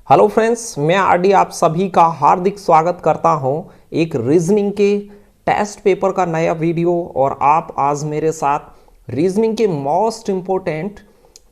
Hello friends, मैं RD आप सभी का हार्दिक स्वागत करता हूं एक रीजनिंग के टेस्ट पेपर का नया वीडियो। और आप आज मेरे साथ रीजनिंग के मोस्ट इम्पोर्टेंट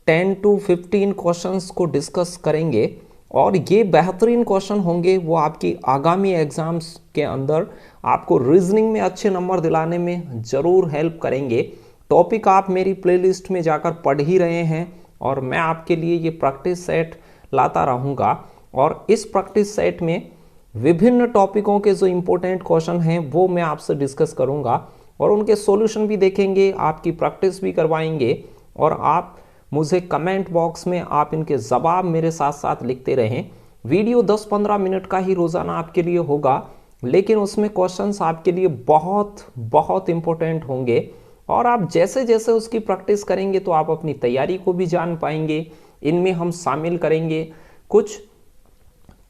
10 to 15 क्वेश्चंस को डिस्कस करेंगे। और ये बेहतरीन क्वेश्चन होंगे, वो आपकी आगामी एग्जाम्स के अंदर आपको रीजनिंग में अच्छे नंबर दिलाने में ज़रूर हेल्प करेंगे। टॉपिक आप मेरी प्लेलिस्ट में जाकर पढ़ ही रहे हैं और मैं आपके लिए ये प्रैक्टिस सेट लाता रहूँगा। और इस प्रैक्टिस सेट में विभिन्न टॉपिकों के जो इम्पोर्टेंट क्वेश्चन हैं वो मैं आपसे डिस्कस करूँगा और उनके सॉल्यूशन भी देखेंगे, आपकी प्रैक्टिस भी करवाएंगे। और आप मुझे कमेंट बॉक्स में आप इनके जवाब मेरे साथ साथ लिखते रहें। वीडियो 10-15 मिनट का ही रोज़ाना आपके लिए होगा, लेकिन उसमें क्वेश्चंस आपके लिए बहुत बहुत इम्पोर्टेंट होंगे। और आप जैसे जैसे उसकी प्रैक्टिस करेंगे तो आप अपनी तैयारी को भी जान पाएंगे। इनमें हम शामिल करेंगे कुछ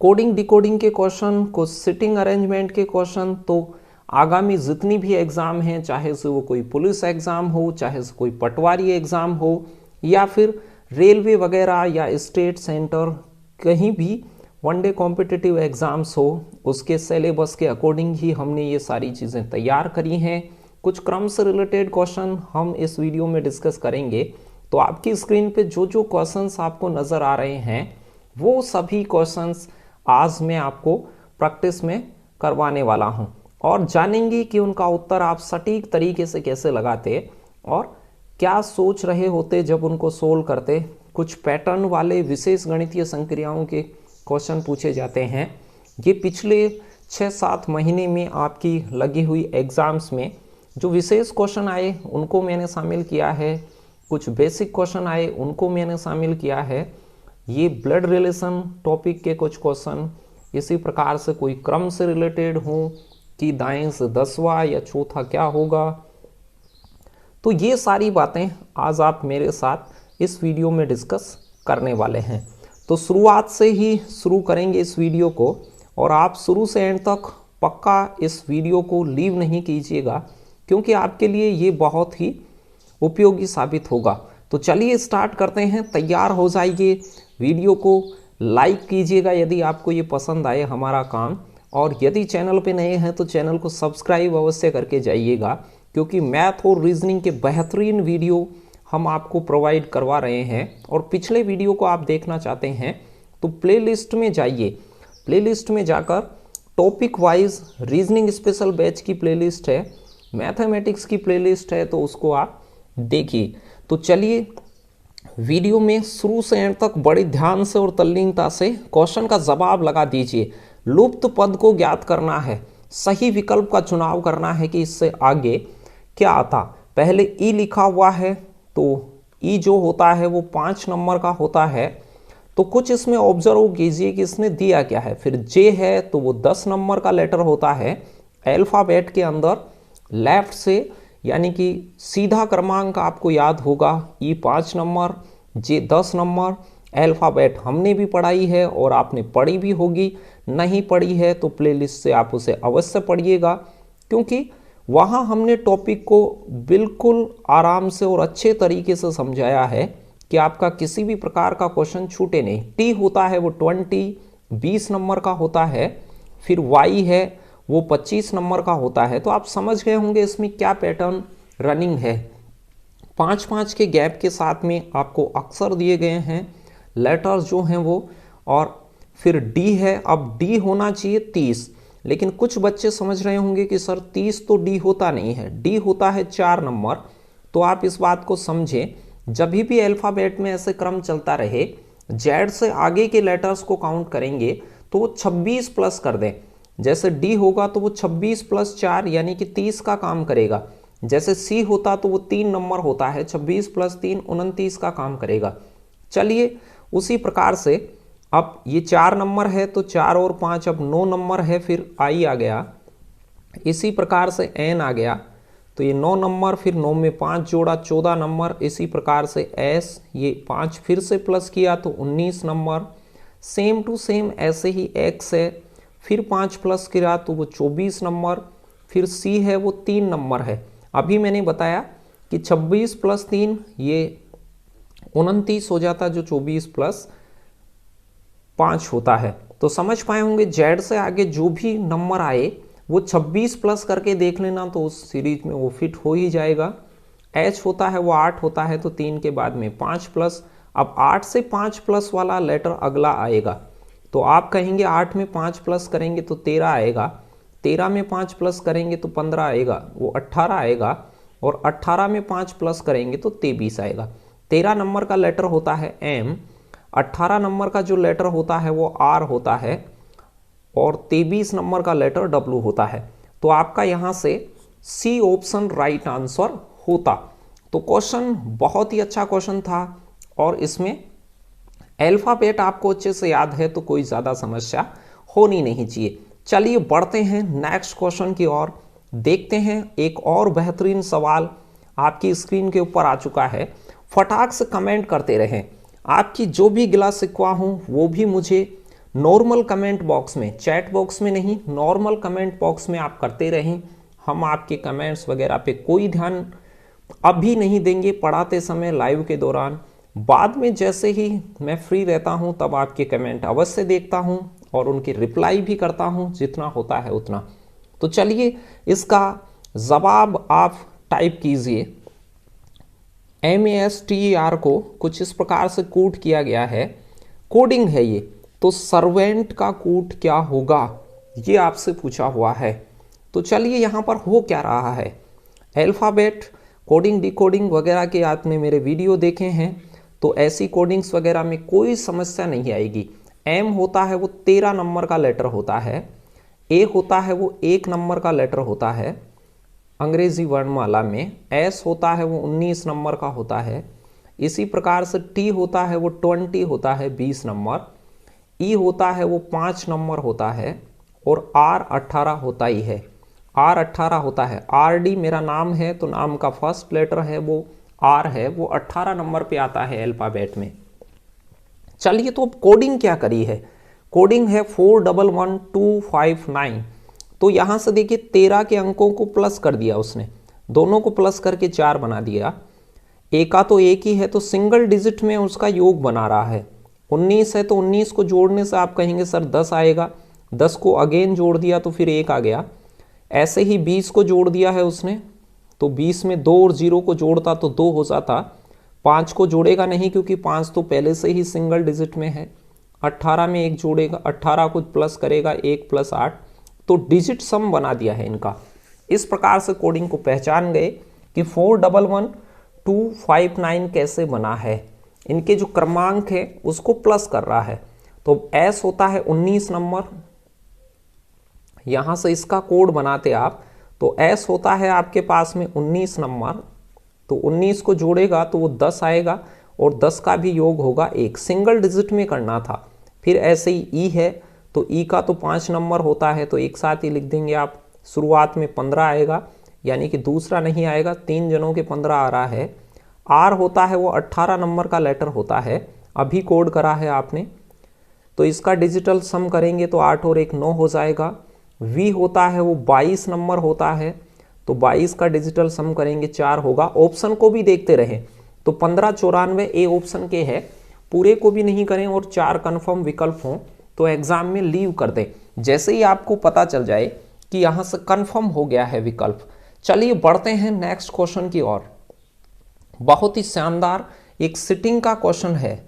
कोडिंग डिकोडिंग के क्वेश्चन, कुछ सिटिंग अरेंजमेंट के क्वेश्चन। तो आगामी जितनी भी एग्ज़ाम हैं, चाहे से वो कोई पुलिस एग्ज़ाम हो, चाहे से कोई पटवारी एग्ज़ाम हो, या फिर रेलवे वगैरह या स्टेट सेंटर कहीं भी वनडे कॉम्पिटिटिव एग्ज़ाम्स हो, उसके सिलेबस के अकॉर्डिंग ही हमने ये सारी चीज़ें तैयार करी हैं। कुछ क्रम से रिलेटेड क्वेश्चन हम इस वीडियो में डिस्कस करेंगे। तो आपकी स्क्रीन पे जो जो क्वेश्चंस आपको नज़र आ रहे हैं वो सभी क्वेश्चंस आज मैं आपको प्रैक्टिस में करवाने वाला हूं और जानेंगे कि उनका उत्तर आप सटीक तरीके से कैसे लगाते और क्या सोच रहे होते जब उनको सोल्व करते। कुछ पैटर्न वाले विशेष गणितीय संक्रियाओं के क्वेश्चन पूछे जाते हैं। ये पिछले 6-7 महीने में आपकी लगी हुई एग्ज़ाम्स में जो विशेष क्वेश्चन आए उनको मैंने शामिल किया है। कुछ बेसिक क्वेश्चन आए उनको मैंने शामिल किया है। ये ब्लड रिलेशन टॉपिक के कुछ क्वेश्चन, इसी प्रकार से कोई क्रम से रिलेटेड हो कि दाएं से 10वां या चौथा क्या होगा। तो ये सारी बातें आज आप मेरे साथ इस वीडियो में डिस्कस करने वाले हैं। तो शुरुआत से ही शुरू करेंगे इस वीडियो को और आप शुरू से एंड तक पक्का इस वीडियो को लीव नहीं कीजिएगा, क्योंकि आपके लिए ये बहुत ही उपयोगी साबित होगा। तो चलिए स्टार्ट करते हैं। तैयार हो जाइए, वीडियो को लाइक कीजिएगा यदि आपको ये पसंद आए हमारा काम, और यदि चैनल पे नए हैं तो चैनल को सब्सक्राइब अवश्य करके जाइएगा, क्योंकि मैथ और रीजनिंग के बेहतरीन वीडियो हम आपको प्रोवाइड करवा रहे हैं। और पिछले वीडियो को आप देखना चाहते हैं तो प्लेलिस्ट में जाइए। प्लेलिस्ट में जाकर topic wise reasoning special batch की प्लेलिस्ट है, मैथमेटिक्स की प्लेलिस्ट है, तो उसको आप देखिए। तो चलिए वीडियो में शुरू से एंड तक बड़े ध्यान से और तल्लीनता से क्वेश्चन का जवाब लगा दीजिए। लुप्त पद को ज्ञात करना है, सही विकल्प का चुनाव करना है कि इससे आगे क्या आता। पहले ई लिखा हुआ है, तो ई जो होता है वो 5 नंबर का होता है। तो कुछ इसमें ऑब्जर्व कीजिए कि इसने दिया क्या है। फिर जे है तो वो 10 नंबर का लेटर होता है। अल्फाबेट के अंदर लेफ्ट से यानी कि सीधा क्रमांक आपको याद होगा, ई 5 नंबर, जे 10 नंबर। अल्फाबेट हमने भी पढ़ाई है और आपने पढ़ी भी होगी, नहीं पढ़ी है तो प्लेलिस्ट से आप उसे अवश्य पढ़िएगा, क्योंकि वहाँ हमने टॉपिक को बिल्कुल आराम से और अच्छे तरीके से समझाया है कि आपका किसी भी प्रकार का क्वेश्चन छूटे नहीं। टी होता है वो 20 नंबर का होता है। फिर वाई है वो 25 नंबर का होता है। तो आप समझ गए होंगे इसमें क्या पैटर्न रनिंग है। 5-5 के गैप के साथ में आपको अक्षर दिए गए हैं, लेटर्स जो हैं वो। और फिर डी है, अब डी होना चाहिए 30, लेकिन कुछ बच्चे समझ रहे होंगे कि सर 30 तो डी होता नहीं है, डी होता है 4 नंबर। तो आप इस बात को समझें, जब भी अल्फाबेट में ऐसे क्रम चलता रहे, जेड से आगे के लेटर्स को काउंट करेंगे तो वो 26 प्लस कर दें। जैसे डी होगा तो वो 26 + 4 यानी कि 30 का काम करेगा। जैसे सी होता तो वो 3 नंबर होता है, 26 + 3 29 का काम करेगा। चलिए उसी प्रकार से अब ये 4 नंबर है तो 4 और 5 अब 9 नंबर है। फिर आई आ गया, इसी प्रकार से एन आ गया तो ये 9 नंबर, फिर 9 में 5 जोड़ा 14 नंबर। इसी प्रकार से एस, ये 5 फिर से प्लस किया तो 19 नंबर। सेम टू सेम ऐसे ही एक्स है, फिर 5 प्लस किया तो वो 24 नंबर। फिर सी है वो 3 नंबर है। अभी मैंने बताया कि 26 + 3 ये 29 हो जाता, जो 24 + 5 होता है। तो समझ पाए होंगे जेड से आगे जो भी नंबर आए वो 26 प्लस करके देख लेना, तो उस सीरीज में वो फिट हो ही जाएगा। एच होता है वो 8 होता है, तो 3 के बाद में 5 प्लस। अब 8 से 5 प्लस वाला लेटर अगला आएगा, तो आप कहेंगे 8 में 5 प्लस करेंगे तो 13 आएगा, 13 में 5 प्लस करेंगे तो 15 आएगा, वो 18 आएगा, और 18 में 5 प्लस करेंगे तो 23 आएगा। 13 नंबर का लेटर होता है एम, 18 नंबर का जो लेटर होता है वो आर होता है, और 23 नंबर का लेटर डब्ल्यू होता है। तो आपका यहां से सी ऑप्शन राइट आंसर होता। तो क्वेश्चन बहुत ही अच्छा क्वेश्चन था, और इसमें अल्फाबेट आपको अच्छे से याद है तो कोई ज़्यादा समस्या होनी नहीं चाहिए। चलिए बढ़ते हैं नेक्स्ट क्वेश्चन की ओर, देखते हैं। एक और बेहतरीन सवाल आपकी स्क्रीन के ऊपर आ चुका है। फटाक से कमेंट करते रहें, आपकी जो भी गिला शिकवा हो वो भी मुझे नॉर्मल कमेंट बॉक्स में, चैट बॉक्स में नहीं, नॉर्मल कमेंट बॉक्स में आप करते रहें। हम आपके कमेंट्स वगैरह पे कोई ध्यान अभी नहीं देंगे पढ़ाते समय, लाइव के दौरान। बाद में जैसे ही मैं फ्री रहता हूं तब आपके कमेंट अवश्य देखता हूं और उनकी रिप्लाई भी करता हूं, जितना होता है उतना। तो चलिए इसका जवाब आप टाइप कीजिए। MASTER को कुछ इस प्रकार से कोड किया गया है, कोडिंग है ये। तो सर्वेंट का कोड क्या होगा, ये आपसे पूछा हुआ है। तो चलिए यहाँ पर हो क्या रहा है। अल्फाबेट कोडिंग डिकोडिंग वगैरह के आपने मेरे वीडियो देखे हैं, तो ऐसी कोडिंग्स वगैरह में कोई समस्या नहीं आएगी। एम होता है वो 13 नंबर का लेटर होता है, ए होता है वो 1 नंबर का लेटर होता है अंग्रेजी वर्णमाला में, एस होता है वो 19 नंबर का होता है, इसी प्रकार से टी होता है वो 20 होता है 20 नंबर, ई होता है वो 5 नंबर होता है, और आर 18 होता ही है, आर 18 होता है। आर डी मेरा नाम है तो नाम का फर्स्ट लेटर है वो आर है, वो 18 नंबर पे आता है अल्फाबेट में। चलिए तो अब कोडिंग क्या करी है, कोडिंग है 411259। तो यहां से देखिए 13 के अंकों को प्लस कर दिया उसने, दोनों को प्लस करके 4 बना दिया। ए का तो एक ही है तो सिंगल डिजिट में उसका योग बना रहा है। 19 है तो 19 को जोड़ने से आप कहेंगे सर 10 आएगा, 10 को अगेन जोड़ दिया तो फिर 1 आ गया। ऐसे ही 20 को जोड़ दिया है उसने, तो 20 में 2 और 0 को जोड़ता तो 2 हो जाता। 5 को जोड़ेगा नहीं क्योंकि 5 तो पहले से ही सिंगल डिजिट में है। 18 में 1 जोड़ेगा, 18 को प्लस करेगा 1 + 8, तो डिजिट सम बना दिया है इनका। इस प्रकार से कोडिंग को पहचान गए कि 411259 कैसे बना है। इनके जो क्रमांक है उसको प्लस कर रहा है। तो एस होता है 19 नंबर, यहां से इसका कोड बनाते आप, तो एस होता है आपके पास में 19 नंबर, तो 19 को जोड़ेगा तो वो 10 आएगा, और 10 का भी योग होगा 1, सिंगल डिजिट में करना था। फिर ऐसे ही ई है, तो ई का तो 5 नंबर होता है, तो एक साथ ही लिख देंगे आप। शुरुआत में 15 आएगा, यानी कि दूसरा नहीं आएगा, 3 जनों के 15 आ रहा है। आर होता है वो 18 नंबर का लेटर होता है, अभी कोड करा है आपने, तो इसका डिजिटल सम करेंगे तो 8 और 1 9 हो जाएगा। वी होता है वो 22 नंबर होता है, तो 22 का डिजिटल सम करेंगे 4 होगा। ऑप्शन को भी देखते रहे, तो 1594 ए ऑप्शन के है, पूरे को भी नहीं करें और 4 कन्फर्म विकल्प हों तो एग्जाम में लीव कर दें, जैसे ही आपको पता चल जाए कि यहां से कन्फर्म हो गया है विकल्प। चलिए बढ़ते हैं नेक्स्ट क्वेश्चन की ओर। बहुत ही शानदार एक सिटिंग का क्वेश्चन है,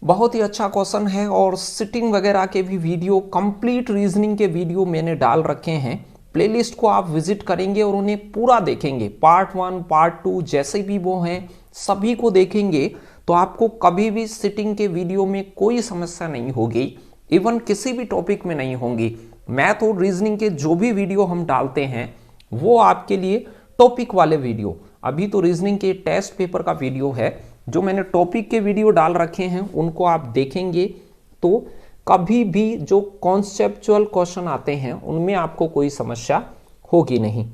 बहुत ही अच्छा क्वेश्चन है, और सिटिंग वगैरह के भी वीडियो, कंप्लीट रीजनिंग के वीडियो मैंने डाल रखे हैं। प्लेलिस्ट को आप विजिट करेंगे और उन्हें पूरा देखेंगे, पार्ट 1 पार्ट 2 जैसे भी वो हैं सभी को देखेंगे, तो आपको कभी भी सिटिंग के वीडियो में कोई समस्या नहीं होगी, इवन किसी भी टॉपिक में नहीं होंगी। मैथ और रीजनिंग के जो भी वीडियो हम डालते हैं वो आपके लिए टॉपिक वाले वीडियो, अभी तो रीजनिंग के टेस्ट पेपर का वीडियो है, जो मैंने टॉपिक के वीडियो डाल रखे हैं उनको आप देखेंगे तो कभी भी जो कॉन्सेप्चुअल क्वेश्चन आते हैं उनमें आपको कोई समस्या होगी नहीं।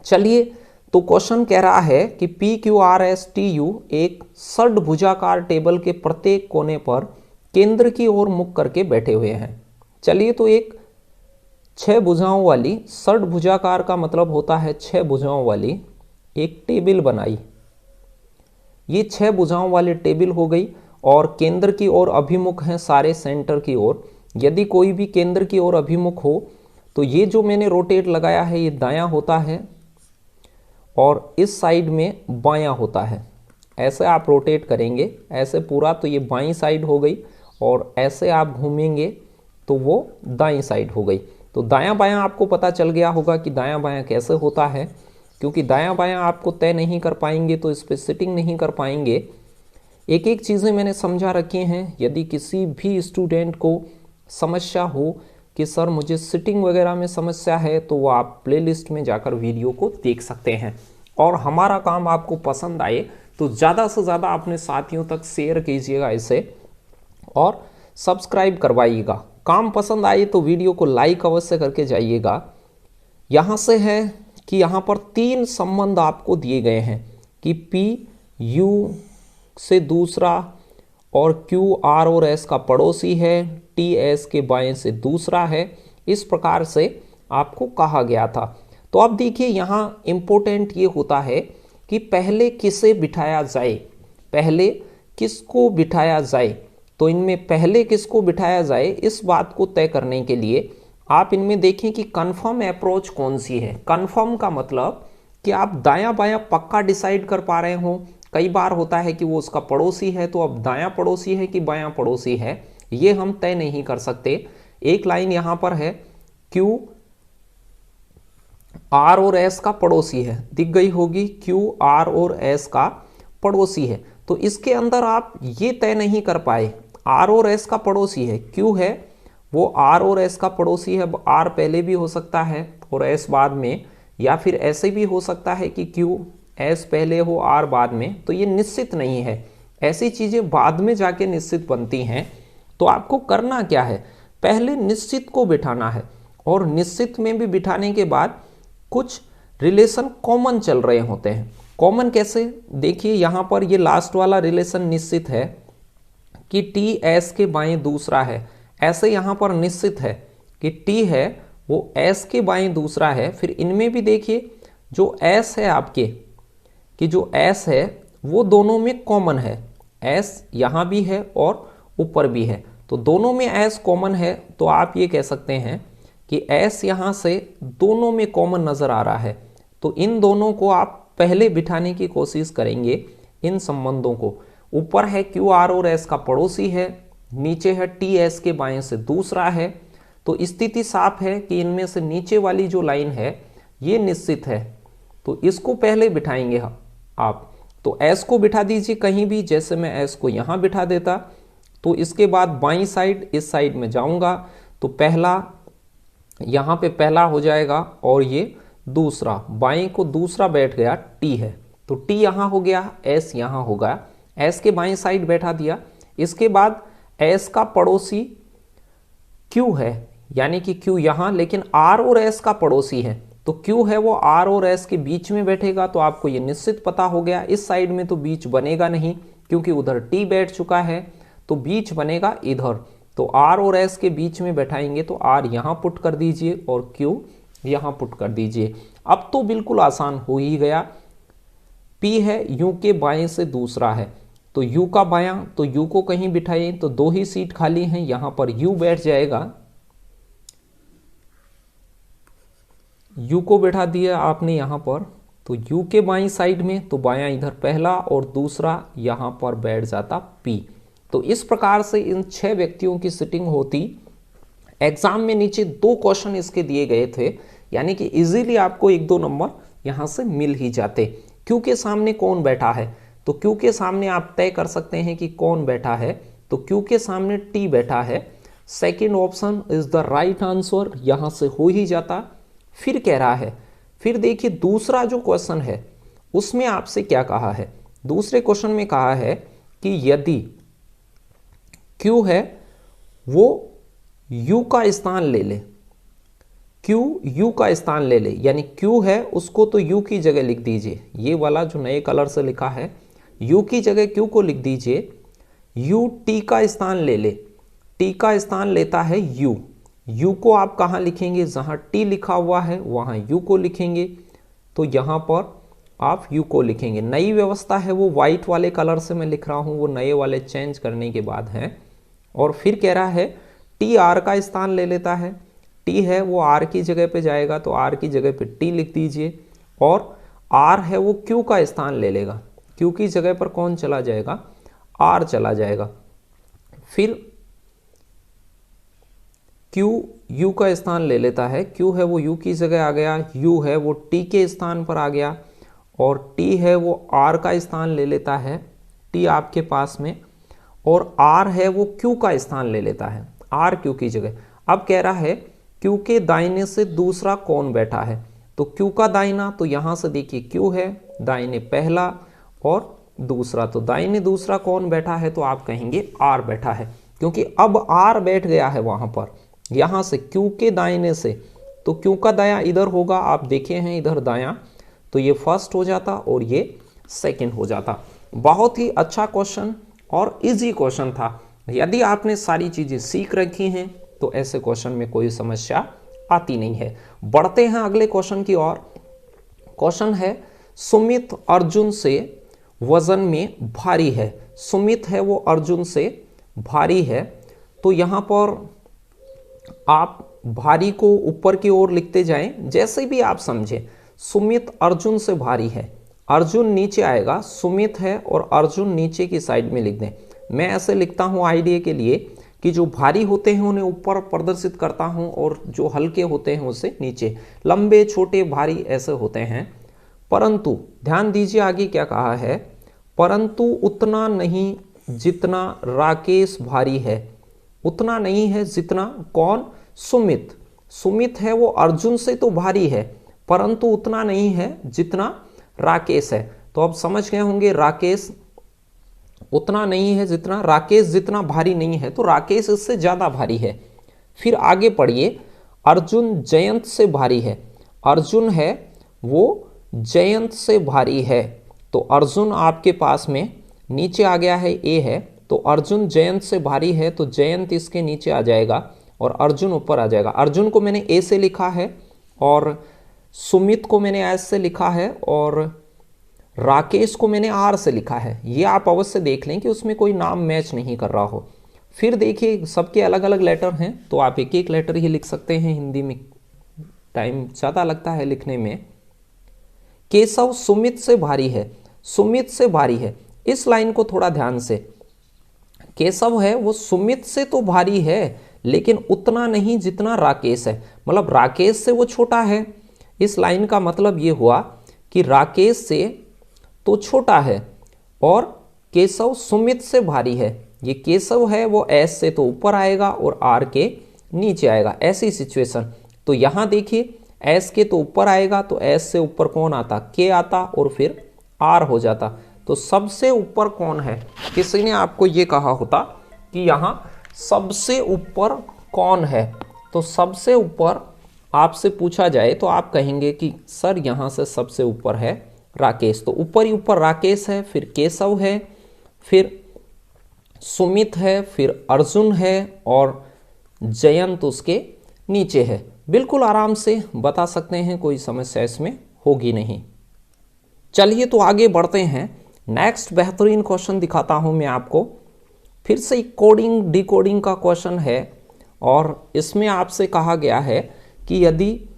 चलिए तो क्वेश्चन कह रहा है कि PQRSTU एक षड्भुजाकार टेबल के प्रत्येक कोने पर केंद्र की ओर मुख करके बैठे हुए हैं। चलिए तो एक 6 भुजाओं वाली, षड्भुजाकार का मतलब होता है 6 भुजाओं वाली एक टेबल बनाई। ये 6 भुजाओं वाली टेबल हो गई, और केंद्र की ओर अभिमुख हैं सारे सेंटर की ओर। यदि कोई भी केंद्र की ओर अभिमुख हो तो ये जो मैंने रोटेट लगाया है ये दायां होता है और इस साइड में बायां होता है। ऐसे आप रोटेट करेंगे ऐसे पूरा तो ये बाईं साइड हो गई, और ऐसे आप घूमेंगे तो वो दाईं साइड हो गई। तो दायां बायां आपको पता चल गया होगा कि दायां बायां कैसे होता है, क्योंकि दायां बायां आपको तय नहीं कर पाएंगे तो इस पर सिटिंग नहीं कर पाएंगे। एक एक चीज़ें मैंने समझा रखी हैं। यदि किसी भी स्टूडेंट को समस्या हो कि सर मुझे सिटिंग वगैरह में समस्या है, तो वो आप प्लेलिस्ट में जाकर वीडियो को देख सकते हैं। और हमारा काम आपको पसंद आए तो ज़्यादा से ज़्यादा अपने साथियों तक शेयर कीजिएगा इसे और सब्सक्राइब करवाइएगा। काम पसंद आए तो वीडियो को लाइक अवश्य करके जाइएगा। यहाँ से है कि यहाँ पर 3 संबंध आपको दिए गए हैं कि P U से दूसरा और Q R और S का पड़ोसी है, T S के बाएं से दूसरा है। इस प्रकार से आपको कहा गया था। तो अब देखिए यहाँ इम्पोर्टेंट ये होता है कि पहले किसे बिठाया जाए, पहले किसको बिठाया जाए। तो इनमें पहले किसको बिठाया जाए इस बात को तय करने के लिए आप इनमें देखें कि कन्फर्म अप्रोच कौन सी है। कन्फर्म का मतलब कि आप दायां बायां पक्का डिसाइड कर पा रहे हो। कई बार होता है कि वो उसका पड़ोसी है, तो अब दायां पड़ोसी है कि बायां पड़ोसी है ये हम तय नहीं कर सकते। एक लाइन यहां पर है Q R और S का पड़ोसी है, दिख गई होगी, Q R और S का पड़ोसी है। तो इसके अंदर आप ये तय नहीं कर पाए R और S का पड़ोसी है, Q है वो R और S का पड़ोसी है। R पहले भी हो सकता है और S बाद में, या फिर ऐसे भी हो सकता है कि Q S पहले हो R बाद में। तो ये निश्चित नहीं है, ऐसी चीज़ें बाद में जाके निश्चित बनती हैं। तो आपको करना क्या है, पहले निश्चित को बिठाना है और निश्चित में भी बिठाने के बाद कुछ रिलेशन कॉमन चल रहे होते हैं। कॉमन कैसे, देखिए यहाँ पर ये लास्ट वाला रिलेशन निश्चित है कि T S के बाएं दूसरा है। ऐसे यहाँ पर निश्चित है कि T है वो S के बाएं दूसरा है। फिर इनमें भी देखिए जो S है आपके, कि जो S है वो दोनों में कॉमन है। S यहाँ भी है और ऊपर भी है, तो दोनों में S कॉमन है। तो आप ये कह सकते हैं कि S यहाँ से दोनों में कॉमन नज़र आ रहा है। तो इन दोनों को आप पहले बिठाने की कोशिश करेंगे, इन संबंधों को। ऊपर है Q R और S का पड़ोसी है, नीचे है T S के बाएं से दूसरा है। तो स्थिति साफ है कि इनमें से नीचे वाली जो लाइन है ये निश्चित है, तो इसको पहले बिठाएंगे आप। तो S को बिठा दीजिए कहीं भी, जैसे मैं S को यहाँ बिठा देता। तो इसके बाद बाईं साइड इस साइड में जाऊँगा तो पहला यहाँ पे पहला हो जाएगा और ये दूसरा, बाएं को दूसरा बैठ गया T है, तो T यहाँ हो गया, S यहाँ होगा, S के बाएं साइड बैठा दिया। इसके बाद S का पड़ोसी Q है, यानी कि Q यहाँ, लेकिन R और S का पड़ोसी है। तो Q है वो R और S के बीच में बैठेगा। तो आपको ये निश्चित पता हो गया, इस साइड में तो बीच बनेगा नहीं क्योंकि उधर T बैठ चुका है, तो बीच बनेगा इधर। तो R और S के बीच में बैठाएंगे तो R यहाँ पुट कर दीजिए और Q यहाँ पुट कर दीजिए। अब तो बिल्कुल आसान हो ही गया। P है U के बाएं से दूसरा है, तो U का बायां, तो U को कहीं बिठाइए तो 2 ही सीट खाली हैं, यहाँ पर U बैठ जाएगा। U को बैठा दिया आपने यहाँ पर, तो U के बाईं साइड में, तो बायां इधर पहला और दूसरा यहाँ पर बैठ जाता P। तो इस प्रकार से इन 6 व्यक्तियों की सिटिंग होती। एग्जाम में नीचे 2 क्वेश्चन इसके दिए गए थे, यानी कि इजीली आपको 1-2 नंबर यहाँ से मिल ही जाते। Q के सामने कौन बैठा है, तो Q के सामने आप तय कर सकते हैं कि कौन बैठा है। तो Q के सामने T बैठा है, second option is the right answer, यहाँ से हो ही जाता। फिर कह रहा है, फिर देखिए दूसरा जो क्वेश्चन है उसमें आपसे क्या कहा है। दूसरे क्वेश्चन में कहा है कि यदि Q है वो U का स्थान ले ले, Q U का स्थान ले ले, यानी Q है उसको तो U की जगह लिख दीजिए। ये वाला जो नए कलर से लिखा है U की जगह Q को लिख दीजिए। U T का स्थान ले ले, T का स्थान लेता है U। U को आप कहाँ लिखेंगे, जहाँ T लिखा हुआ है वहाँ U को लिखेंगे। तो यहाँ पर आप यू को लिखेंगे। नई व्यवस्था है वो वाइट वाले कलर से मैं लिख रहा हूँ, वो नए वाले चेंज करने के बाद है। और फिर कह रहा है टी आर का स्थान ले लेता है, टी है वो आर की जगह पे जाएगा तो आर की जगह पे टी लिख दीजिए, और आर है वो क्यू का स्थान ले लेगा, क्यू की जगह पर कौन चला जाएगा, आर चला जाएगा। फिर क्यू यू का स्थान ले लेता है, क्यू है वो यू की जगह आ गया, यू है वो टी के स्थान पर आ गया, और टी है वो आर का स्थान ले लेता है, टी आपके पास में, और आर है वो क्यू का स्थान ले लेता है, आर क्यू की जगह। अब कह रहा है क्यू के दाहिने से दूसरा कौन बैठा है, तो क्यू का दाहिना, तो यहां से देखिए क्यू है, दाहिने पहला और दूसरा, तो दाहिने दूसरा कौन बैठा है, तो आप कहेंगे आर बैठा है, क्योंकि अब आर बैठ गया है वहां पर। यहां से क्यू के दाहिने से, तो क्यू का दायां इधर होगा, आप देखे हैं इधर दायां, तो ये फर्स्ट हो जाता और ये सेकंड हो जाता। बहुत ही अच्छा क्वेश्चन और इजी क्वेश्चन था। यदि आपने सारी चीजें सीख रखी हैं तो ऐसे क्वेश्चन में कोई समस्या आती नहीं है। बढ़ते हैं अगले क्वेश्चन की ओर। क्वेश्चन है सुमित अर्जुन से वजन में भारी है। सुमित है वो अर्जुन से भारी है, तो यहां पर आप भारी को ऊपर की ओर लिखते जाएं, जैसे भी आप समझें। सुमित अर्जुन से भारी है, अर्जुन नीचे आएगा, सुमित है और अर्जुन नीचे की साइड में लिख दें। मैं ऐसे लिखता हूं आइडिया के लिए कि जो भारी होते हैं उन्हें ऊपर प्रदर्शित करता हूं और जो हल्के होते हैं उसे नीचे, लंबे छोटे भारी ऐसे होते हैं। परंतु ध्यान दीजिए आगे क्या कहा है, परंतु उतना नहीं जितना राकेश भारी है। उतना नहीं है जितना कौन, सुमित। सुमित है वो अर्जुन से तो भारी है, परंतु उतना नहीं है जितना राकेश है। तो अब समझ गए होंगे, राकेश उतना नहीं है जितना, राकेश जितना भारी नहीं है, तो राकेश इससे ज्यादा भारी है। फिर आगे पढ़िए, अर्जुन जयंत से भारी है। अर्जुन है वो जयंत से भारी है, तो अर्जुन आपके पास में नीचे आ गया है, ए है, तो अर्जुन जयंत से भारी है, तो जयंत इसके नीचे आ जाएगा और अर्जुन ऊपर आ जाएगा। अर्जुन को मैंने ए से लिखा है और सुमित को मैंने एस से लिखा है और राकेश को मैंने आर से लिखा है। ये आप अवश्य देख लें कि उसमें कोई नाम मैच नहीं कर रहा हो। फिर देखिए सबके अलग अलग लेटर हैं, तो आप एक एक लेटर ही लिख सकते हैं, हिंदी में टाइम ज़्यादा लगता है लिखने में। केशव सुमित से भारी है, सुमित से भारी है, इस लाइन को थोड़ा ध्यान से, केशव है वो सुमित से तो भारी है लेकिन उतना नहीं जितना राकेश है, मतलब राकेश से वो छोटा है। इस लाइन का मतलब ये हुआ कि राकेश से तो छोटा है और केशव सुमित से भारी है। ये केशव है वो एस से तो ऊपर आएगा और आर के नीचे आएगा, ऐसी सिचुएशन। तो यहां देखिए एस के तो ऊपर आएगा, तो एस से ऊपर कौन आता, के आता और फिर आर हो जाता। तो सबसे ऊपर कौन है, किसी ने आपको ये कहा होता कि यहां सबसे ऊपर कौन है, तो सबसे ऊपर आपसे पूछा जाए तो आप कहेंगे कि सर यहां से सबसे ऊपर है राकेश। तो ऊपर ही ऊपर राकेश है, फिर केशव है, फिर सुमित है, फिर अर्जुन है और जयंत उसके नीचे है। बिल्कुल आराम से बता सकते हैं, कोई समस्या इसमें होगी नहीं। चलिए तो आगे बढ़ते हैं। नेक्स्ट बेहतरीन क्वेश्चन दिखाता हूं मैं आपको। फिर से कोडिंग डिकोडिंग का क्वेश्चन है और इसमें आपसे कहा गया है कि यदि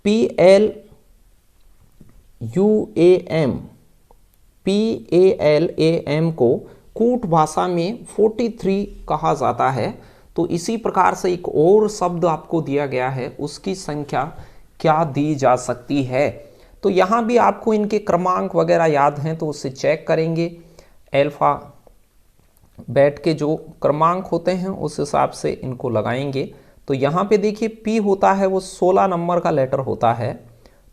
PLUAM को कूट भाषा में 43 कहा जाता है, तो इसी प्रकार से एक और शब्द आपको दिया गया है, उसकी संख्या क्या दी जा सकती है। तो यहाँ भी आपको इनके क्रमांक वगैरह याद हैं तो उससे चेक करेंगे। अल्फा बेट के जो क्रमांक होते हैं उस हिसाब से इनको लगाएंगे। तो यहाँ पे देखिए P होता है वो 16 नंबर का लेटर होता है,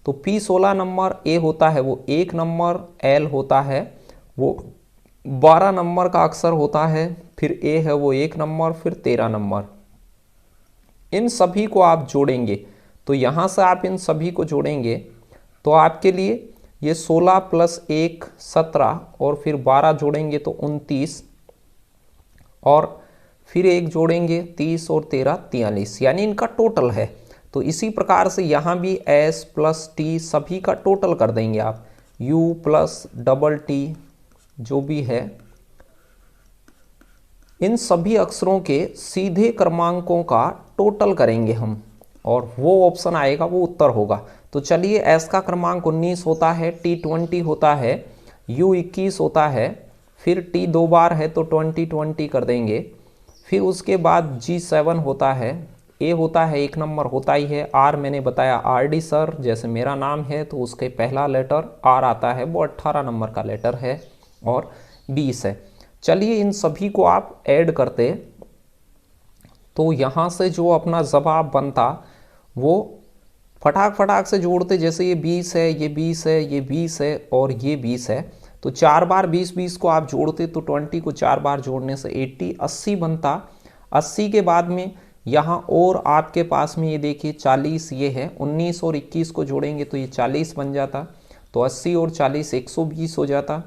तो P 16 नंबर, A होता है वो 1 नंबर, L होता है वो 12 नंबर का अक्षर होता है, फिर A है वो 1 नंबर, फिर 13 नंबर। इन सभी को आप जोड़ेंगे, तो यहाँ से आप इन सभी को जोड़ेंगे तो आपके लिए ये 16 + 1 17 और फिर 12 जोड़ेंगे तो 29 और फिर 1 जोड़ेंगे 30 और 13 43, यानी इनका टोटल है। तो इसी प्रकार से यहाँ भी S + T सभी का टोटल कर देंगे आप। U प्लस डबल टी जो भी है, इन सभी अक्षरों के सीधे क्रमांकों का टोटल करेंगे हम, और वो ऑप्शन आएगा, वो उत्तर होगा। तो चलिए, एस का क्रमांक 19 होता है, टी 20 होता है, यू 21 होता है, फिर टी 2 बार है तो 20 20 कर देंगे, फिर उसके बाद जी 7 होता है, ए होता है 1 नंबर होता ही है, आर मैंने बताया आर डी सर, जैसे मेरा नाम है तो उसके पहला लेटर आर आता है, वो 18 नंबर का लेटर है, और 20 है। चलिए, इन सभी को आप ऐड करते तो यहाँ से जो अपना जवाब बनता वो फटाक फटाक से जोड़ते, जैसे ये 20 है, ये 20 है, ये 20 है और ये 20 है, तो 4 बार 20 20 को आप जोड़ते तो 20 को 4 बार जोड़ने से 80 80 बनता। 80 के बाद में यहाँ और आपके पास में ये देखिए 40 ये है, 19 और 21 को जोड़ेंगे तो ये 40 बन जाता, तो 80 और 40 120 हो जाता,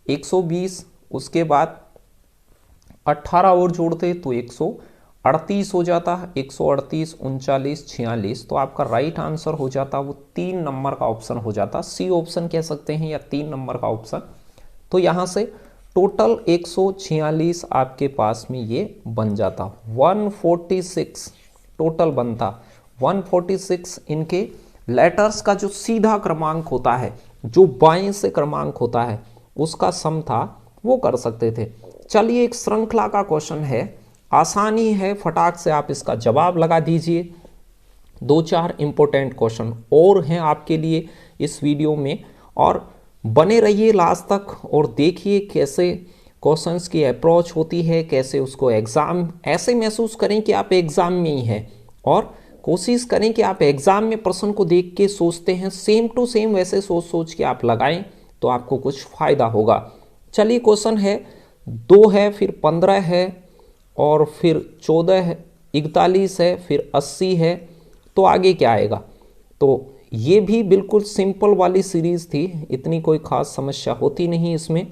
120। उसके बाद 18 और जोड़ते तो 138 हो जाता, 138 39 46, तो आपका राइट आंसर हो जाता वो 3 नंबर का ऑप्शन हो जाता, सी ऑप्शन कह सकते हैं या 3 नंबर का ऑप्शन। तो यहाँ से टोटल 146 आपके पास में ये बन जाता, 146 टोटल बनता। 146 इनके लेटर्स का जो सीधा क्रमांक होता है, जो बाएं से क्रमांक होता है, उसका सम था, वो कर सकते थे। चलिए, एक श्रृंखला का क्वेश्चन है, आसानी है, फटाक से आप इसका जवाब लगा दीजिए। 2-4 इंपॉर्टेंट क्वेश्चन और हैं आपके लिए इस वीडियो में, और बने रहिए लास्ट तक और देखिए कैसे क्वेश्चंस की अप्रोच होती है, कैसे उसको एग्जाम ऐसे महसूस करें कि आप एग्जाम में ही हैं, और कोशिश करें कि आप एग्जाम में प्रश्न को देख के सोचते हैं, सेम टू सेम वैसे सोच सोच के आप लगाएं तो आपको कुछ फायदा होगा। चलिए, क्वेश्चन है 2 है, फिर 15 है, और फिर 14 है, 41 है, फिर 80 है, तो आगे क्या आएगा। तो ये भी बिल्कुल सिंपल वाली सीरीज थी, इतनी कोई खास समस्या होती नहीं इसमें।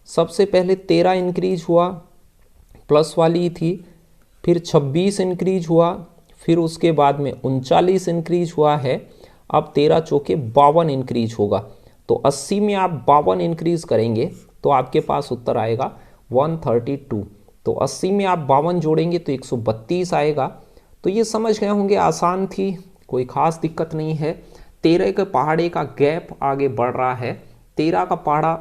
सबसे पहले 13 इंक्रीज हुआ, प्लस वाली थी, फिर 26 इंक्रीज हुआ, फिर उसके बाद में 39 इंक्रीज हुआ है, अब 13 चौके 52 इंक्रीज होगा, तो 80 में आप 52 इंक्रीज करेंगे तो आपके पास उत्तर आएगा 132। तो 80 में आप 52 जोड़ेंगे तो 132 आएगा। तो ये समझ गए होंगे, आसान थी, कोई खास दिक्कत नहीं है। 13 के पहाड़े का गैप आगे बढ़ रहा है, 13 का पहाड़ा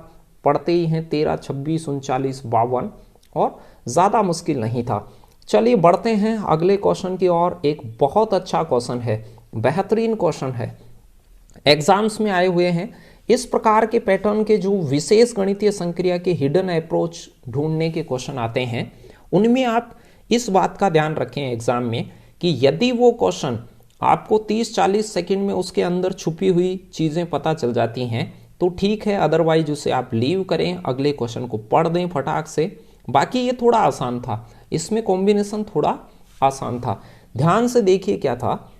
पढ़ते ही हैं, 13 26 39 52, और ज़्यादा मुश्किल नहीं था। चलिए, बढ़ते हैं अगले क्वेश्चन की ओर। एक बहुत अच्छा क्वेश्चन है, बेहतरीन क्वेश्चन है, एग्जाम्स में आए हुए हैं। इस प्रकार के पैटर्न के जो विशेष गणितीय संक्रिया के हिडन अप्रोच ढूंढने के क्वेश्चन आते हैं, उनमें आप इस बात का ध्यान रखें एग्जाम में कि यदि वो क्वेश्चन आपको 30-40 सेकंड में उसके अंदर छुपी हुई चीज़ें पता चल जाती हैं तो ठीक है, अदरवाइज उसे आप लीव करें, अगले क्वेश्चन को पढ़ दें फटाक से। बाकी ये थोड़ा आसान था, इसमें कॉम्बिनेशन थोड़ा आसान था। ध्यान से देखिए क्या था।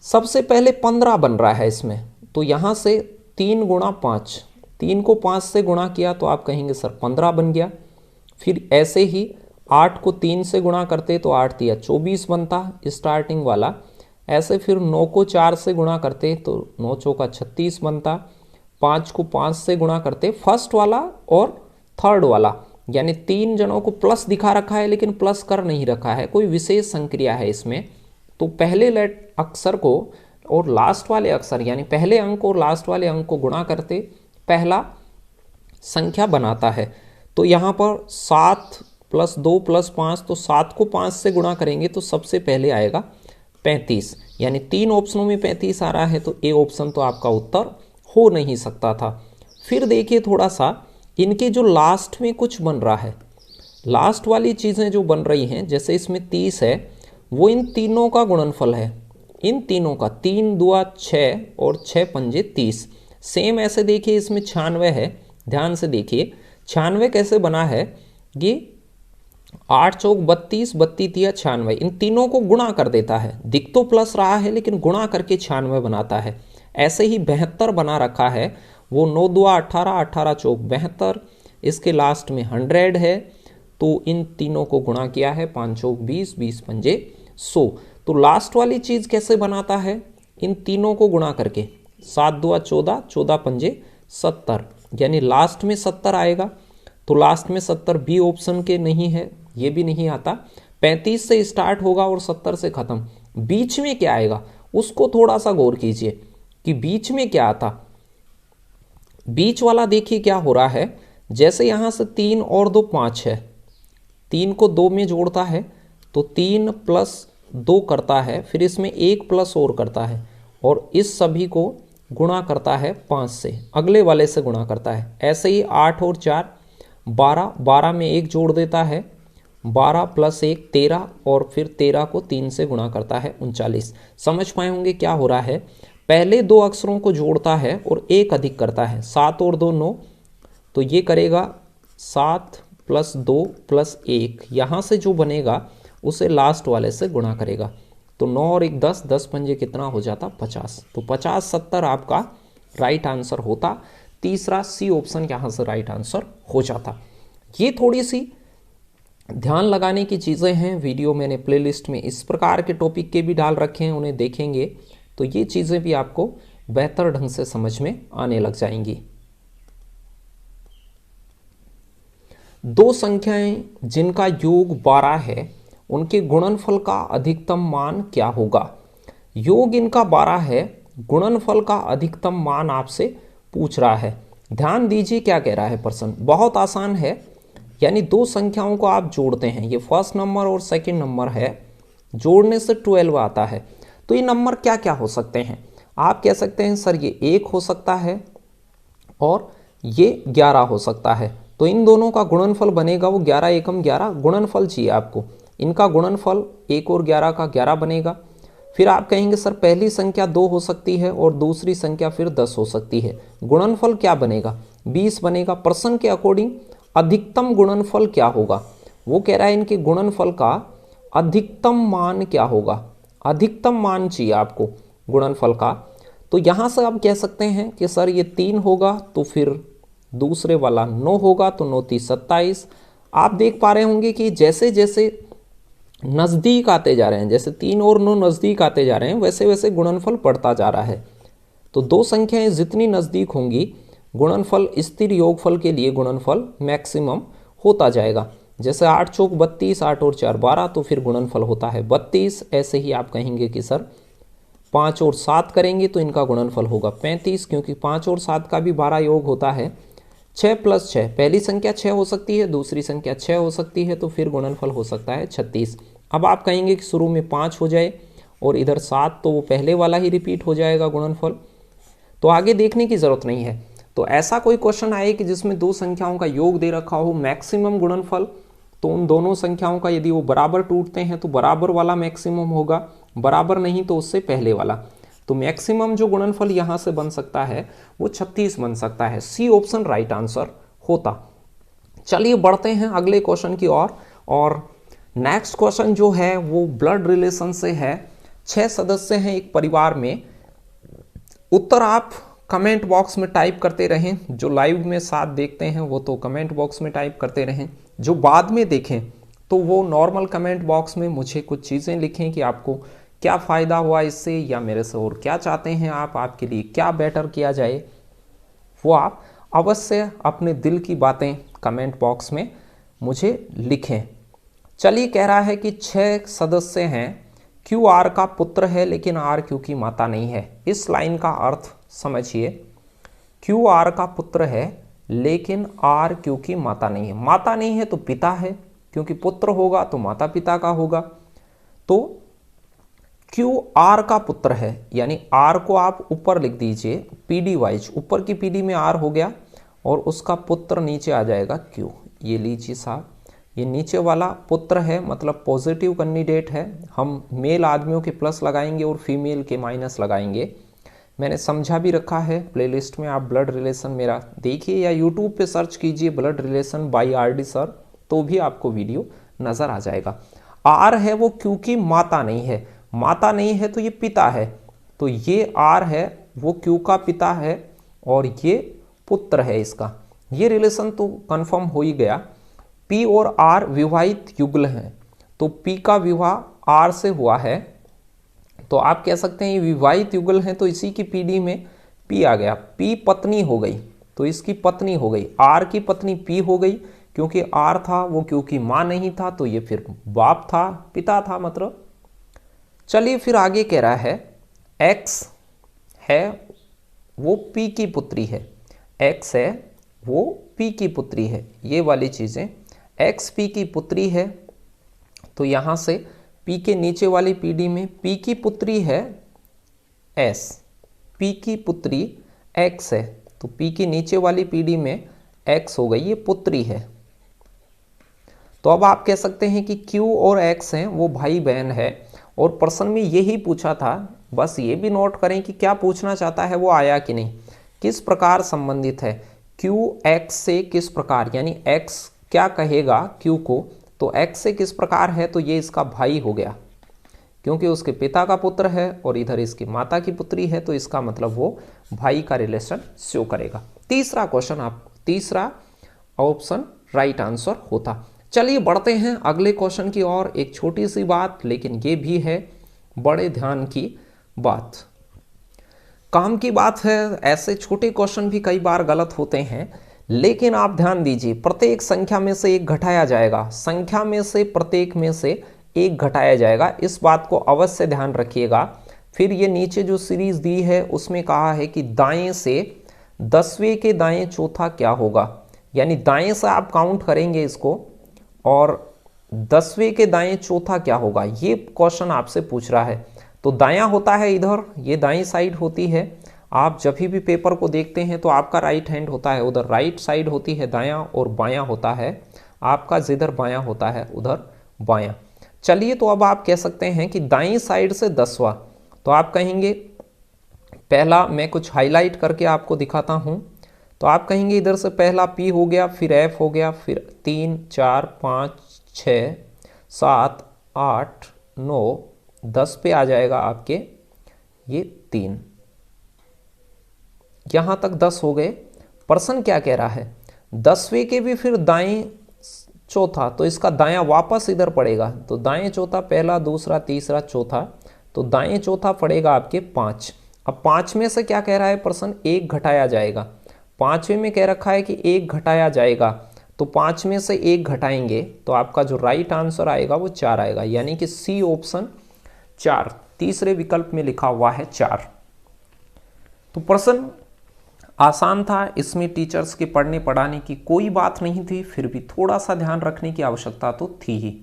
सबसे पहले 15 बन रहा है इसमें, तो यहाँ से 3 गुणा 5, 3 को 5 से गुणा किया तो आप कहेंगे सर 15 बन गया। फिर ऐसे ही 8 को 3 से गुणा करते तो 8 दिया 24 बनता स्टार्टिंग वाला। ऐसे फिर 9 को 4 से गुणा करते तो 9 चौका 36 बनता। 5 को 5 से गुणा करते फर्स्ट वाला और थर्ड वाला, यानी 3 जनों को प्लस दिखा रखा है लेकिन प्लस कर नहीं रखा है, कोई विशेष संक्रिया है इसमें। तो पहले अक्षर को और लास्ट वाले अक्षर, यानी पहले अंक और लास्ट वाले अंक को गुणा करते पहला संख्या बनाता है। तो यहाँ पर 7 + 2 + 5, तो 7 को 5 से गुणा करेंगे तो सबसे पहले आएगा 35, यानी 3 ऑप्शनों में 35 आ रहा है, तो ए ऑप्शन तो आपका उत्तर हो नहीं सकता था। फिर देखिए थोड़ा सा इनके जो लास्ट में कुछ बन रहा है, लास्ट वाली चीज़ें जो बन रही हैं, जैसे इसमें 30 है, वो इन तीनों का गुणनफल है, इन तीनों का, 3 दूआ 6 और 6 पंजे 30। सेम ऐसे देखिए इसमें 96 है, ध्यान से देखिए 96 कैसे बना है, ये 8 चौक 32, 32 तिया 96, इन तीनों को गुणा कर देता है, दिख तो प्लस रहा है लेकिन गुणा करके 96 बनाता है। ऐसे ही 72 बना रखा है, वो 9 दूआ 18, 18 चौक 72, इसके लास्ट में 100 है, तो इन तीनों को गुणा किया है, 5 चौक 20, 20 पंजे 100। तो लास्ट वाली चीज़ कैसे बनाता है, इन तीनों को गुणा करके, 7 दूआ 14, 14 पंजे 70, यानी लास्ट में 70 आएगा। तो लास्ट में 70 बी ऑप्शन के नहीं है, ये भी नहीं आता। 35 से स्टार्ट होगा और 70 से खत्म। बीच में क्या आएगा उसको थोड़ा सा गौर कीजिए कि बीच में क्या आता। बीच वाला देखिए क्या हो रहा है, जैसे यहां से 3 और 2 5 है, 3 को 2 में जोड़ता है तो 3 + 2 करता है, फिर इसमें 1 प्लस और करता है और इस सभी को गुणा करता है 5 से, अगले वाले से गुणा करता है। ऐसे ही 8 और 4 12, 12 में 1 जोड़ देता है, 12 + 1 13 और फिर 13 को 3 से गुणा करता है 39। समझ पाए होंगे क्या हो रहा है, पहले 2 अक्षरों को जोड़ता है और 1 अधिक करता है। 7 और 2 9, तो ये करेगा 7 + 2 + 1, यहाँ से जो बनेगा उसे लास्ट वाले से गुणा करेगा। तो 9 और 1 10, 10 पंजे कितना हो जाता 50। तो 50 70 आपका राइट आंसर होता। तीसरा सी ऑप्शन यहाँ से राइट आंसर हो जाता। ये थोड़ी सी ध्यान लगाने की चीज़ें हैं। वीडियो मैंने प्लेलिस्ट में इस प्रकार के टॉपिक के भी डाल रखे हैं, उन्हें देखेंगे तो ये चीज़ें भी आपको बेहतर ढंग से समझ में आने लग जाएंगी। दो संख्याएं जिनका योग 12 है उनके गुणनफल का अधिकतम मान क्या होगा। योग इनका 12 है, गुणनफल का अधिकतम मान आपसे पूछ रहा है। ध्यान दीजिए क्या कह रहा है प्रश्न, बहुत आसान है। यानी दो संख्याओं को आप जोड़ते हैं, ये फर्स्ट नंबर और सेकंड नंबर है, जोड़ने से 12 आता है। तो ये नंबर क्या क्या हो सकते हैं। आप कह सकते हैं सर ये 1 हो सकता है और ये 11 हो सकता है। तो इन दोनों का गुणनफल बनेगा वो 11 एकम 11 गुणनफल चाहिए आपको। इनका गुणनफल 1 और 11 का 11 बनेगा। फिर आप कहेंगे सर पहली संख्या 2 हो सकती है और दूसरी संख्या फिर 10 हो सकती है, गुणनफल क्या बनेगा 20 बनेगा। प्रश्न के अकॉर्डिंग अधिकतम गुणनफल क्या होगा, वो कह रहा है इनके गुणनफल का अधिकतम मान क्या होगा। अधिकतम मान चाहिए आपको गुणनफल का। तो यहां से आप कह सकते हैं कि सर ये 3 होगा तो फिर दूसरे वाला 9 होगा, तो 9 3 27। आप देख पा रहे होंगे कि जैसे जैसे नज़दीक आते जा रहे हैं, जैसे 3 और 9 नज़दीक आते जा रहे हैं, वैसे वैसे गुणनफल बढ़ता जा रहा है। तो दो संख्याएं जितनी नज़दीक होंगी गुणनफल स्थिर योगफल के लिए गुणनफल मैक्सिमम होता जाएगा। जैसे 8 चौक 32, 8 और 4 12, तो फिर गुणनफल होता है 32। ऐसे ही आप कहेंगे कि सर 5 और 7 करेंगे तो इनका गुणनफल होगा 35, क्योंकि 5 और 7 का भी 12 योग होता है। 6 + 6, पहली संख्या 6 हो सकती है, दूसरी संख्या 6 हो सकती है, तो फिर गुणनफल हो सकता है 36। अब आप कहेंगे कि शुरू में 5 हो जाए और इधर 7, तो वो पहले वाला ही रिपीट हो जाएगा गुणनफल, तो आगे देखने की जरूरत नहीं है। तो ऐसा कोई क्वेश्चन आए कि जिसमें दो संख्याओं का योग दे रखा हो मैक्सिमम गुणनफल, तो उन दोनों संख्याओं का यदि वो बराबर टूटते हैं तो बराबर वाला मैक्सिमम होगा, बराबर नहीं तो उससे पहले वाला। तो मैक्सिमम जो गुणनफल यहां से बन सकता है वो 36 बन सकता है। सी ऑप्शन राइट आंसर होता। चलिए बढ़ते हैं अगले क्वेश्चन की ओर। और नेक्स्ट क्वेश्चन जो है वो ब्लड रिलेशन से है। 6 सदस्य हैं एक परिवार में। उत्तर आप कमेंट बॉक्स में टाइप करते रहें। जो लाइव में साथ देखते हैं वो तो कमेंट बॉक्स में टाइप करते रहें, जो बाद में देखें तो वो नॉर्मल कमेंट बॉक्स में मुझे कुछ चीज़ें लिखें कि आपको क्या फ़ायदा हुआ इससे, या मेरे से और क्या चाहते हैं आप, आपके लिए क्या बेटर किया जाए, वो आप अवश्य अपने दिल की बातें कमेंट बॉक्स में मुझे लिखें। चलिए कह रहा है कि 6 सदस्य हैं, क्यू आर का पुत्र है लेकिन आर क्यू की माता नहीं है। इस लाइन का अर्थ समझिए, क्यू आर का पुत्र है लेकिन आर क्यू की माता नहीं है। माता नहीं है तो पिता है, क्योंकि पुत्र होगा तो माता पिता का होगा। तो क्यू आर का पुत्र है, यानी आर को आप ऊपर लिख दीजिए पीडी वाइज, ऊपर की पीडी में आर हो गया और उसका पुत्र नीचे आ जाएगा क्यू। ये लीजिए साहब, ये नीचे वाला पुत्र है, मतलब पॉजिटिव कैंडिडेट है। हम मेल आदमियों के प्लस लगाएंगे और फीमेल के माइनस लगाएंगे। मैंने समझा भी रखा है प्लेलिस्ट में, आप ब्लड रिलेशन मेरा देखिए या यूट्यूब पे सर्च कीजिए blood relation bye RD sir, तो भी आपको वीडियो नज़र आ जाएगा। आर है वो क्यू की माता नहीं है, माता नहीं है तो ये पिता है, तो ये आर है वो क्यू का पिता है और ये पुत्र है इसका। ये रिलेशन तो कंफर्म हो ही गया। पी और आर विवाहित युगल हैं, तो पी का विवाह आर से हुआ है, तो आप कह सकते हैं ये विवाहित युगल हैं, तो इसी की पीढ़ी में पी आ गया। पी पत्नी हो गई, तो इसकी पत्नी हो गई, आर की पत्नी पी हो गई, क्योंकि आर था वो क्योंकि मां नहीं था तो ये फिर बाप था, पिता था मतलब। चलिए फिर आगे कह रहा है एक्स है वो पी की पुत्री है, एक्स है वो पी की पुत्री है, ये वाली चीजें एक्स पी की पुत्री है। तो यहां से पी के नीचे वाली पीढ़ी में पी की पुत्री है एस, पी की पुत्री एक्स है, तो पी की नीचे वाली पीढ़ी में एक्स हो गई, ये पुत्री है। तो अब आप कह सकते हैं कि क्यू और एक्स हैं वो भाई बहन है, और प्रश्न में यही पूछा था। बस ये भी नोट करें कि क्या पूछना चाहता है वो आया कि नहीं, किस प्रकार संबंधित है क्यू एक्स से, किस प्रकार, यानी एक्स क्या कहेगा क्यू को, तो एक्स से किस प्रकार है, तो ये इसका भाई हो गया, क्योंकि उसके पिता का पुत्र है और इधर इसकी माता की पुत्री है, तो इसका मतलब वो भाई का रिलेशन शो करेगा। तीसरा क्वेश्चन, आप तीसरा ऑप्शन राइट आंसर होता। चलिए बढ़ते हैं अगले क्वेश्चन की ओर। एक छोटी सी बात, लेकिन ये भी है बड़े ध्यान की बात, काम की बात है। ऐसे छोटे क्वेश्चन भी कई बार गलत होते हैं, लेकिन आप ध्यान दीजिए, प्रत्येक संख्या में से एक घटाया जाएगा, संख्या में से प्रत्येक में से एक घटाया जाएगा, इस बात को अवश्य ध्यान रखिएगा। फिर ये नीचे जो सीरीज दी है उसमें कहा है कि दाएं से 10वें के दाएं चौथा क्या होगा, यानी दाएं से आप काउंट करेंगे इसको, और 10वें के दाएं चौथा क्या होगा, ये क्वेश्चन आपसे पूछ रहा है। तो दायां होता है इधर, ये दाईं साइड होती है। आप जब भी पेपर को देखते हैं तो आपका राइट हैंड होता है उधर राइट साइड होती है दायां, और बायां होता है आपका जिधर बायां होता है उधर बायां। चलिए तो अब आप कह सकते हैं कि दाईं साइड से 10वां, तो आप कहेंगे, पहला मैं कुछ हाईलाइट करके आपको दिखाता हूं, तो आप कहेंगे इधर से पहला P हो गया, फिर F हो गया, फिर 3 4 5 6 7 8 9 10 पे आ जाएगा आपके ये 3, यहां तक 10 हो गए। प्रश्न क्या कह रहा है, 10वें के भी फिर दाएं चौथा, तो इसका दायां वापस इधर पड़ेगा, तो दाएं चौथा पहला दूसरा तीसरा चौथा, तो दाएं चौथा पड़ेगा आपके 5। अब 5 में से क्या कह रहा है प्रश्न, एक घटाया जाएगा, 5वें में कह रखा है कि एक घटाया जाएगा, तो 5 में से एक घटाएंगे तो आपका जो राइट आंसर आएगा वो 4 आएगा, यानी कि सी ऑप्शन 4 तीसरे विकल्प में लिखा हुआ है 4। तो प्रश्न आसान था, इसमें टीचर्स के पढ़ने पढ़ाने की कोई बात नहीं थी, फिर भी थोड़ा सा ध्यान रखने की आवश्यकता तो थी ही।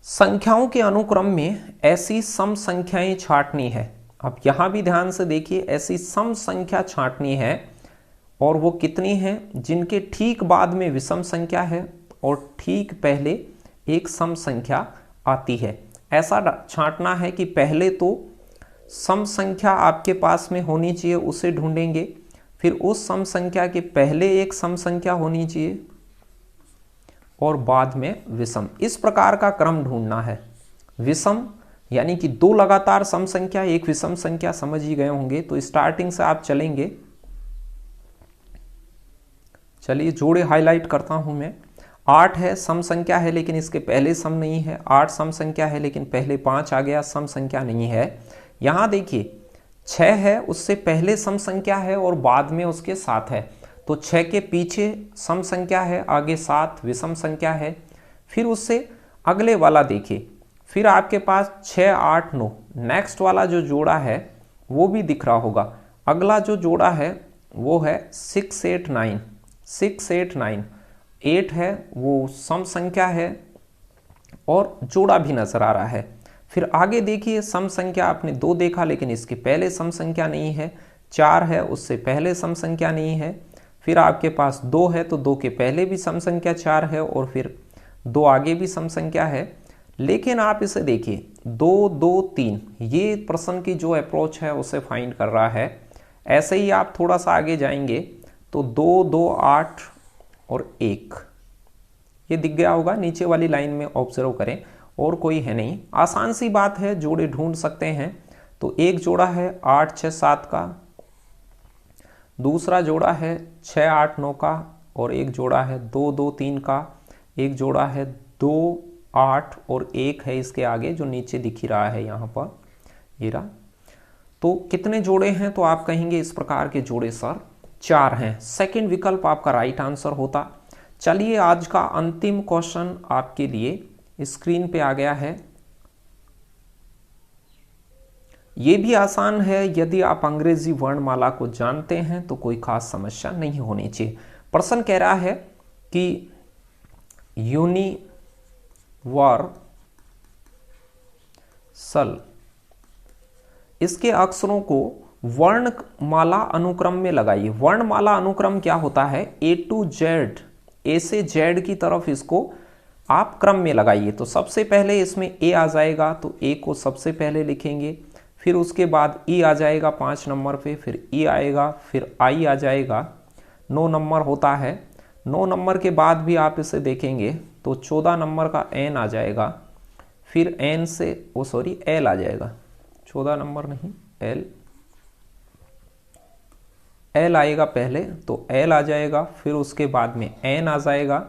संख्याओं के अनुक्रम में ऐसी सम संख्याएं छांटनी है। अब यहां भी ध्यान से देखिए, ऐसी सम संख्या छांटनी है, और वो कितनी है, जिनके ठीक बाद में विषम संख्या है और ठीक पहले एक सम संख्या आती है। ऐसा छांटना है कि पहले तो सम संख्या आपके पास में होनी चाहिए, उसे ढूंढेंगे, फिर उस सम संख्या के पहले एक सम संख्या होनी चाहिए, और बाद में विषम, इस प्रकार का क्रम ढूंढना है। विषम यानी कि दो लगातार सम संख्या एक विषम संख्या, समझ ही गए होंगे। तो स्टार्टिंग से आप चलेंगे, चलिए जोड़े हाईलाइट करता हूं मैं। 8 है, सम संख्या है लेकिन इसके पहले सम नहीं है, 8 सम संख्या है लेकिन पहले 5 आ गया, सम संख्या नहीं है। यहां देखिए 6 है, उससे पहले सम संख्या है और बाद में उसके 7 है, तो 6 के पीछे सम संख्या है, आगे 7 विषम संख्या है। फिर उससे अगले वाला देखिए, फिर आपके पास 6 8 9, नेक्स्ट वाला जो जोड़ा है वो भी दिख रहा होगा। अगला जो जोड़ा है वो है 6 8 9, 6 8 9, 8 है वो सम संख्या है और जोड़ा भी नजर आ रहा है। फिर आगे देखिए, सम संख्या आपने 2 देखा लेकिन इसके पहले सम संख्या नहीं है, 4 है उससे पहले सम संख्या नहीं है, फिर आपके पास 2 है तो 2 के पहले भी सम संख्या 4 है और फिर 2 आगे भी सम संख्या है। लेकिन आप इसे देखिए 2 2 3, ये प्रश्न की जो अप्रोच है उसे फाइंड कर रहा है। ऐसे ही आप थोड़ा सा आगे जाएंगे तो 2 2 8 और 1, ये दिख गया होगा नीचे वाली लाइन में, ऑब्जर्व करें, और कोई है नहीं। आसान सी बात है, जोड़े ढूंढ सकते हैं। तो एक जोड़ा है 8 6 7 का, दूसरा जोड़ा है 6 8 9 का, और एक जोड़ा है 2 2 3 का, एक जोड़ा है 2 8 और 1 है इसके आगे जो नीचे दिख ही रहा है यहाँ पर, ये रहा। तो कितने जोड़े हैं, तो आप कहेंगे इस प्रकार के जोड़े सर 4 हैं। सेकंड विकल्प आपका राइट आंसर होता। चलिए आज का अंतिम क्वेश्चन आपके लिए स्क्रीन पे आ गया है। ये भी आसान है, यदि आप अंग्रेजी वर्णमाला को जानते हैं तो कोई खास समस्या नहीं होनी चाहिए। प्रश्न कह रहा है कि यूनिवर्सल, इसके अक्षरों को वर्णमाला अनुक्रम में लगाइए। वर्णमाला अनुक्रम क्या होता है? A to Z, A से Z की तरफ इसको आप क्रम में लगाइए। तो सबसे पहले इसमें A आ जाएगा, तो A को सबसे पहले लिखेंगे, फिर उसके बाद E आ जाएगा 5 नंबर पे, फिर E आएगा, फिर I आ जाएगा, 9 नंबर होता है। 9 नंबर के बाद भी आप इसे देखेंगे तो 14 नंबर का N आ जाएगा, फिर N से L आ जाएगा, 14 नंबर नहीं, L आएगा पहले, तो L आ जाएगा, फिर उसके बाद में N आ जाएगा,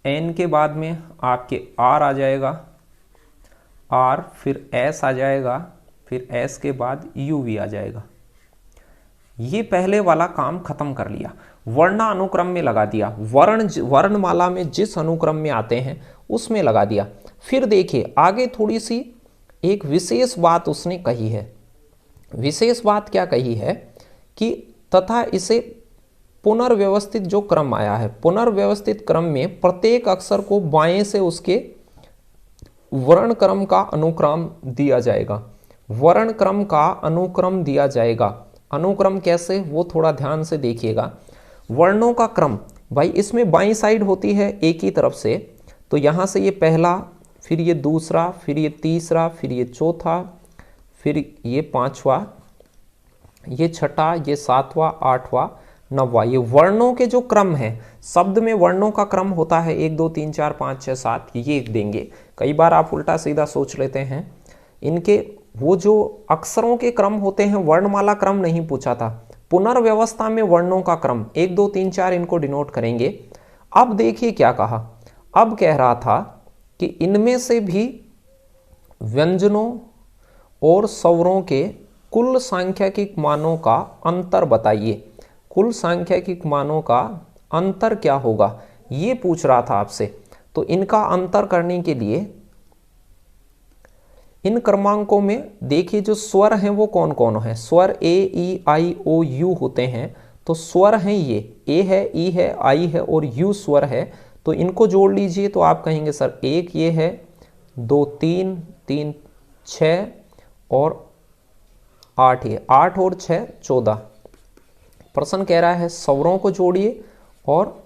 N के बाद में आपके R आ जाएगा, R, फिर S आ जाएगा, फिर S के बाद U भी आ जाएगा। ये पहले वाला काम खत्म कर लिया, वर्णानुक्रम में लगा दिया, वर्णमाला में जिस अनुक्रम में आते हैं उसमें लगा दिया। फिर देखिए आगे थोड़ी सी एक विशेष बात उसने कही है। विशेष बात क्या कही है कि तथा इसे पुनर्व्यवस्थित जो क्रम आया है, पुनर्व्यवस्थित क्रम में प्रत्येक अक्षर को बाएं से उसके वर्ण क्रम का अनुक्रम दिया जाएगा। वर्ण क्रम का अनुक्रम दिया जाएगा। अनुक्रम कैसे, वो थोड़ा ध्यान से देखिएगा। वर्णों का क्रम, भाई इसमें बाईं साइड होती है एक ही तरफ से, तो यहां से ये पहला, फिर ये दूसरा, फिर ये तीसरा, फिर ये चौथा, फिर ये पांचवा, ये छठा, ये सातवां, आठवां, नौवां। ये वर्णों के जो क्रम है, शब्द में वर्णों का क्रम होता है 1 2 3 4 5 6 7, ये देंगे। कई बार आप उल्टा सीधा सोच लेते हैं, इनके वो जो अक्षरों के क्रम होते हैं, वर्णमाला क्रम नहीं पूछा था, पुनर्व्यवस्था में वर्णों का क्रम 1 2 3 4 इनको डिनोट करेंगे। अब देखिए क्या कहा, अब कह रहा था कि इनमें से भी व्यंजनों और स्वरों के कुल सांख्यिक मानों का अंतर बताइए। कुल सांख्यिक मानों का अंतर क्या होगा, ये पूछ रहा था आपसे। तो इनका अंतर करने के लिए इन क्रमांकों में देखिए जो स्वर हैं वो कौन कौन है। स्वर ए ई आई ओ यू होते हैं, तो स्वर हैं ये, ए है, ई है, आई है और यू स्वर है। तो इनको जोड़ लीजिए तो आप कहेंगे सर 1 ये है, 2 3 3 6 और 8 ये, 8 और 6 14। प्रश्न कह रहा है स्वरों को जोड़िए और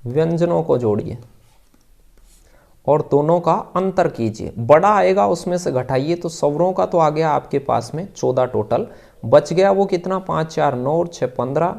व्यंजनों को जोड़िए और दोनों का अंतर कीजिए। बड़ा आएगा उसमें से घटाइए, तो स्वरों का तो आ गया आपके पास में 14 टोटल, बच गया वो कितना, 5 4 9 और 6 15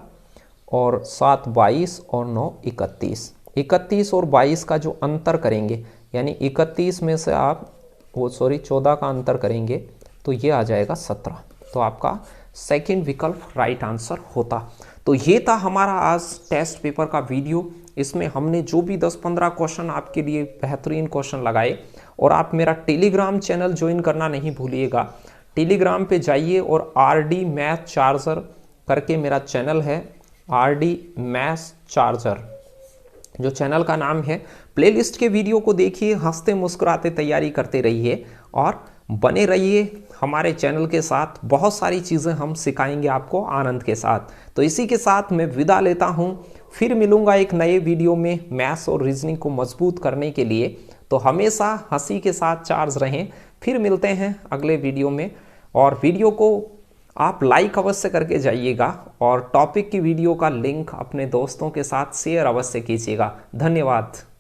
और 7 22 और 9 31। 31 और 22 का जो अंतर करेंगे, यानी 31 में से आप 14 का अंतर करेंगे तो ये आ जाएगा 17। तो आपका सेकंड विकल्प राइट आंसर होता। तो ये था हमारा आज टेस्ट पेपर का वीडियो। इसमें हमने जो भी 10-15 क्वेश्चन आपके लिए बेहतरीन क्वेश्चन लगाए। और आप मेरा टेलीग्राम चैनल ज्वाइन करना नहीं भूलिएगा। टेलीग्राम पे जाइए और RD मैथ चार्जर करके मेरा चैनल है, RD मैथ चार्जर जो चैनल का नाम है। प्लेलिस्ट के वीडियो को देखिए, हंसते मुस्कुराते तैयारी करते रहिए और बने रहिए हमारे चैनल के साथ। बहुत सारी चीज़ें हम सिखाएंगे आपको आनंद के साथ। तो इसी के साथ मैं विदा लेता हूं, फिर मिलूंगा एक नए वीडियो में मैथ्स और रीजनिंग को मजबूत करने के लिए। तो हमेशा हंसी के साथ चार्ज रहें। फिर मिलते हैं अगले वीडियो में, और वीडियो को आप लाइक अवश्य करके जाइएगा और टॉपिक की वीडियो का लिंक अपने दोस्तों के साथ शेयर अवश्य कीजिएगा। धन्यवाद।